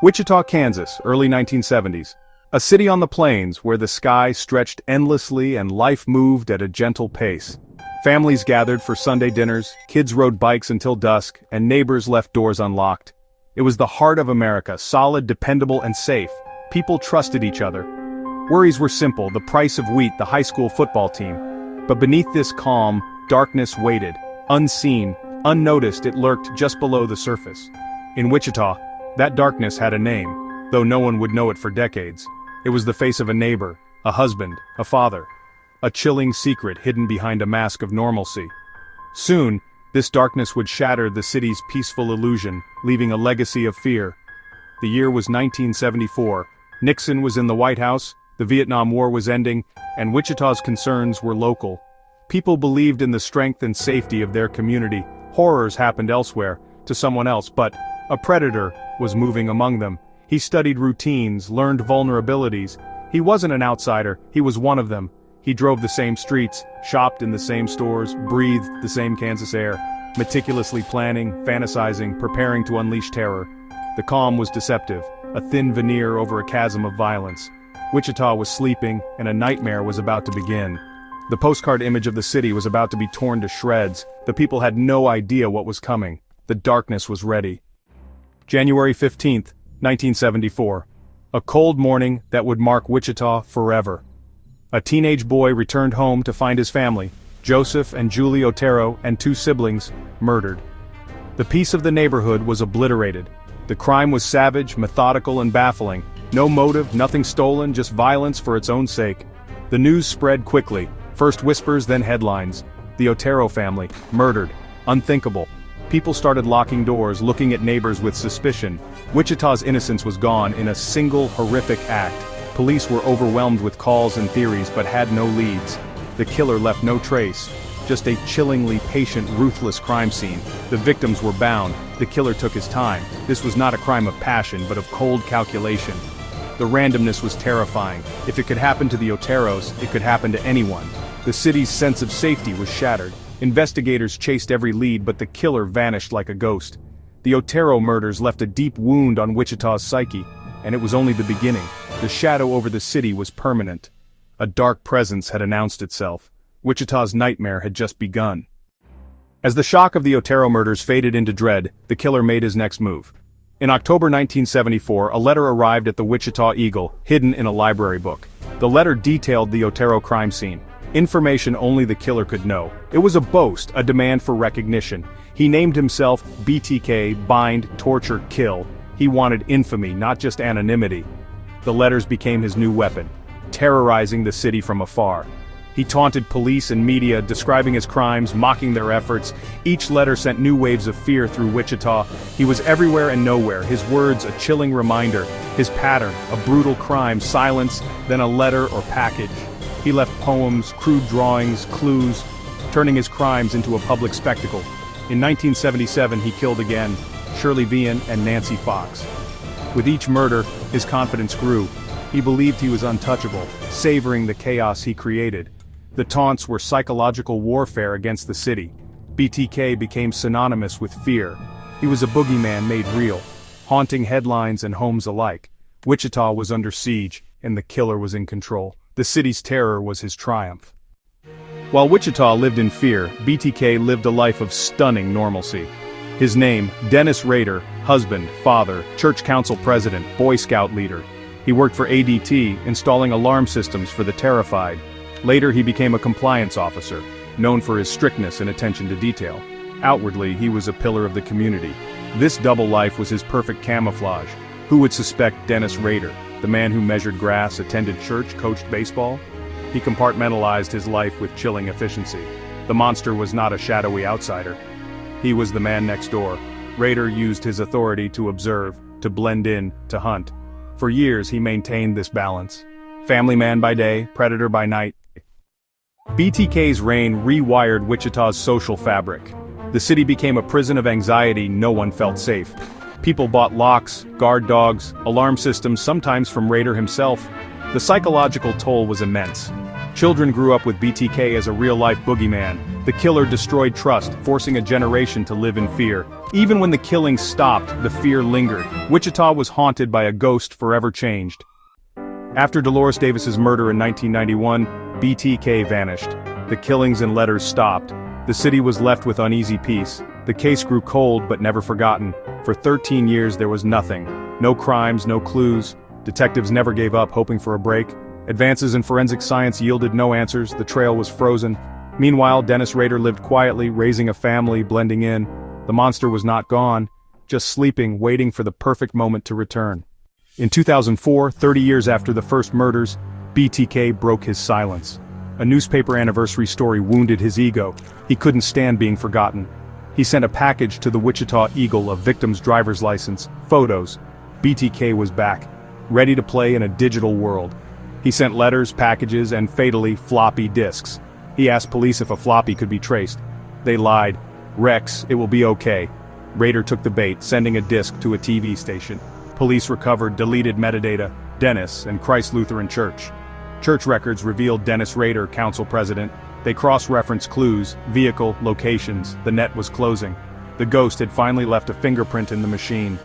Wichita, Kansas, early 1970s. A city on the plains where the sky stretched endlessly and life moved at a gentle pace. Families gathered for Sunday dinners, kids rode bikes until dusk, and neighbors left doors unlocked. It was the heart of America, solid, dependable, and safe. People trusted each other. Worries were simple, the price of wheat, the high school football team. But beneath this calm, darkness waited. Unseen, unnoticed, it lurked just below the surface. In Wichita, that darkness had a name, though no one would know it for decades. It was the face of a neighbor, a husband, a father. A chilling secret hidden behind a mask of normalcy. Soon, this darkness would shatter the city's peaceful illusion, leaving a legacy of fear. The year was 1974. Nixon was in the White House, the Vietnam War was ending, and Wichita's concerns were local. People believed in the strength and safety of their community. Horrors happened elsewhere, to someone else, but a predator was moving among them. He studied routines, learned vulnerabilities. He wasn't an outsider, he was one of them. He drove the same streets, shopped in the same stores, breathed the same Kansas air, meticulously planning, fantasizing, preparing to unleash terror. The calm was deceptive, a thin veneer over a chasm of violence. Wichita was sleeping, and a nightmare was about to begin. The postcard image of the city was about to be torn to shreds. The people had no idea what was coming. The darkness was ready. January 15th, 1974. A cold morning that would mark Wichita forever. A teenage boy returned home to find his family, Joseph and Julie Otero and two siblings, murdered. The peace of the neighborhood was obliterated. The crime was savage, methodical, and baffling. No motive, nothing stolen, just violence for its own sake. The news spread quickly, first whispers, then headlines. The Otero family, murdered. Unthinkable. People started locking doors, looking at neighbors with suspicion. Wichita's innocence was gone in a single horrific act. Police were overwhelmed with calls and theories but had no leads. The killer left no trace, just a chillingly patient, ruthless crime scene. The victims were bound. The killer took his time. This was not a crime of passion but of cold calculation. The randomness was terrifying. If it could happen to the Oteros, it could happen to anyone. The city's sense of safety was shattered. Investigators chased every lead but the killer vanished like a ghost. The Otero murders left a deep wound on Wichita's psyche, and it was only the beginning. The shadow over the city was permanent. A dark presence had announced itself. Wichita's nightmare had just begun. As the shock of the Otero murders faded into dread, the killer made his next move. In October 1974, a letter arrived at the Wichita Eagle, hidden in a library book. The letter detailed the Otero crime scene. Information only the killer could know. It was a boast, a demand for recognition. He named himself BTK, Bind, Torture, Kill. He wanted infamy, not just anonymity. The letters became his new weapon, terrorizing the city from afar. He taunted police and media, describing his crimes, mocking their efforts. Each letter sent new waves of fear through Wichita. He was everywhere and nowhere, his words a chilling reminder, his pattern, a brutal crime, silence, then a letter or package. He left poems, crude drawings, clues, turning his crimes into a public spectacle. In 1977 he killed again, Shirley Vian and Nancy Fox. With each murder, his confidence grew. He believed he was untouchable, savoring the chaos he created. The taunts were psychological warfare against the city. BTK became synonymous with fear. He was a boogeyman made real, haunting headlines and homes alike. Wichita was under siege, and the killer was in control. The city's terror was his triumph. While Wichita lived in fear, BTK lived a life of stunning normalcy. His name, Dennis Rader, husband, father, church council president, Boy Scout leader. He worked for ADT, installing alarm systems for the terrified. Later he became a compliance officer, known for his strictness and attention to detail. Outwardly, he was a pillar of the community. This double life was his perfect camouflage. Who would suspect Dennis Rader, the man who measured grass, attended church, coached baseball? He compartmentalized his life with chilling efficiency. The monster was not a shadowy outsider. He was the man next door. Rader used his authority to observe, to blend in, to hunt. For years he maintained this balance. Family man by day, predator by night. BTK's reign rewired Wichita's social fabric. The city became a prison of anxiety. No one felt safe. People bought locks, guard dogs, alarm systems, sometimes from Rader himself. The psychological toll was immense. Children grew up with BTK as a real-life boogeyman. The killer destroyed trust, forcing a generation to live in fear. Even when the killing stopped, the fear lingered. Wichita was haunted by a ghost forever changed. After Dolores Davis's murder in 1991, BTK vanished. The killings and letters stopped. The city was left with uneasy peace. The case grew cold but never forgotten. For 13 years there was nothing. No crimes, no clues. Detectives never gave up, hoping for a break. Advances in forensic science yielded no answers. The trail was frozen. Meanwhile, Dennis Rader lived quietly, raising a family, blending in. The monster was not gone, just sleeping, waiting for the perfect moment to return. In 2004, 30 years after the first murders, BTK broke his silence. A newspaper anniversary story wounded his ego. He couldn't stand being forgotten. He sent a package to the Wichita Eagle, a victim's driver's license, photos. BTK was back, ready to play in a digital world. He sent letters, packages, and fatally, floppy disks. He asked police if a floppy could be traced. They lied. "Rex, it will be okay." Rader took the bait, sending a disk to a TV station. Police recovered deleted metadata, Dennis and Christ Lutheran Church. Church records revealed Dennis Rader, council president. They cross-referenced clues, vehicle, locations. The net was closing. The ghost had finally left a fingerprint in the machine.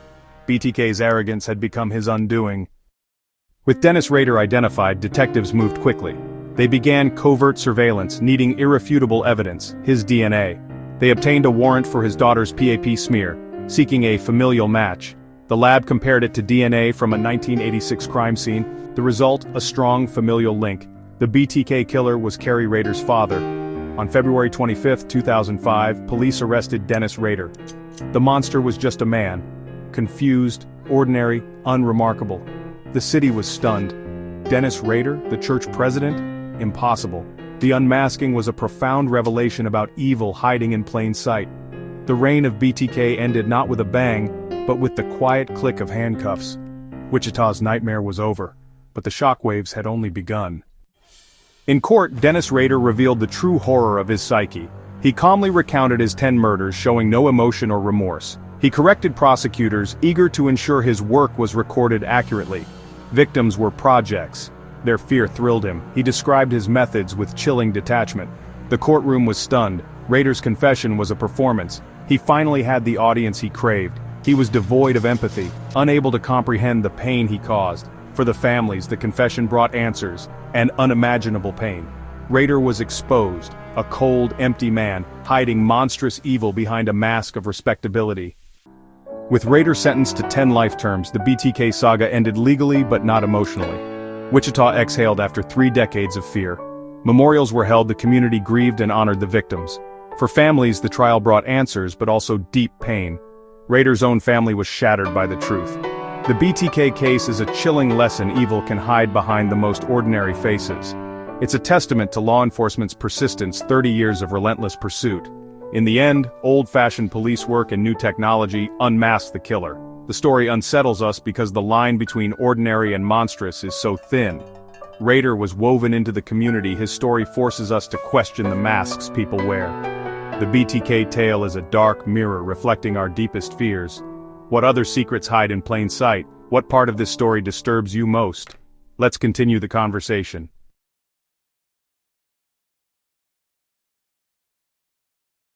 BTK's arrogance had become his undoing. With Dennis Rader identified, detectives moved quickly. They began covert surveillance, needing irrefutable evidence, his DNA. They obtained a warrant for his daughter's PAP smear, seeking a familial match. The lab compared it to DNA from a 1986 crime scene. The result, a strong familial link. The BTK killer was Kerry Rader's father. On February 25, 2005, police arrested Dennis Rader. The monster was just a man. Confused, ordinary, unremarkable. The city was stunned. Dennis Rader, the church president? Impossible. The unmasking was a profound revelation about evil hiding in plain sight. The reign of BTK ended not with a bang, but with the quiet click of handcuffs. Wichita's nightmare was over, but the shockwaves had only begun. In court, Dennis Rader revealed the true horror of his psyche. He calmly recounted his 10 murders, showing no emotion or remorse. He corrected prosecutors, eager to ensure his work was recorded accurately. Victims were projects. Their fear thrilled him. He described his methods with chilling detachment. The courtroom was stunned. Rader's confession was a performance. He finally had the audience he craved. He was devoid of empathy, unable to comprehend the pain he caused. For the families, the confession brought answers, and unimaginable pain. Rader was exposed, a cold, empty man, hiding monstrous evil behind a mask of respectability. With Rader sentenced to 10 life terms, the BTK saga ended legally but not emotionally. Wichita exhaled after 3 decades of fear. Memorials were held, the community grieved and honored the victims. For families, the trial brought answers but also deep pain. Rader's own family was shattered by the truth. The BTK case is a chilling lesson evil can hide behind the most ordinary faces. It's a testament to law enforcement's persistence, 30 years of relentless pursuit. In the end, old-fashioned police work and new technology unmasked the killer. The story unsettles us because the line between ordinary and monstrous is so thin. Rader was woven into the community. His story forces us to question the masks people wear. The BTK tale is a dark mirror reflecting our deepest fears. What other secrets hide in plain sight? What part of this story disturbs you most? Let's continue the conversation.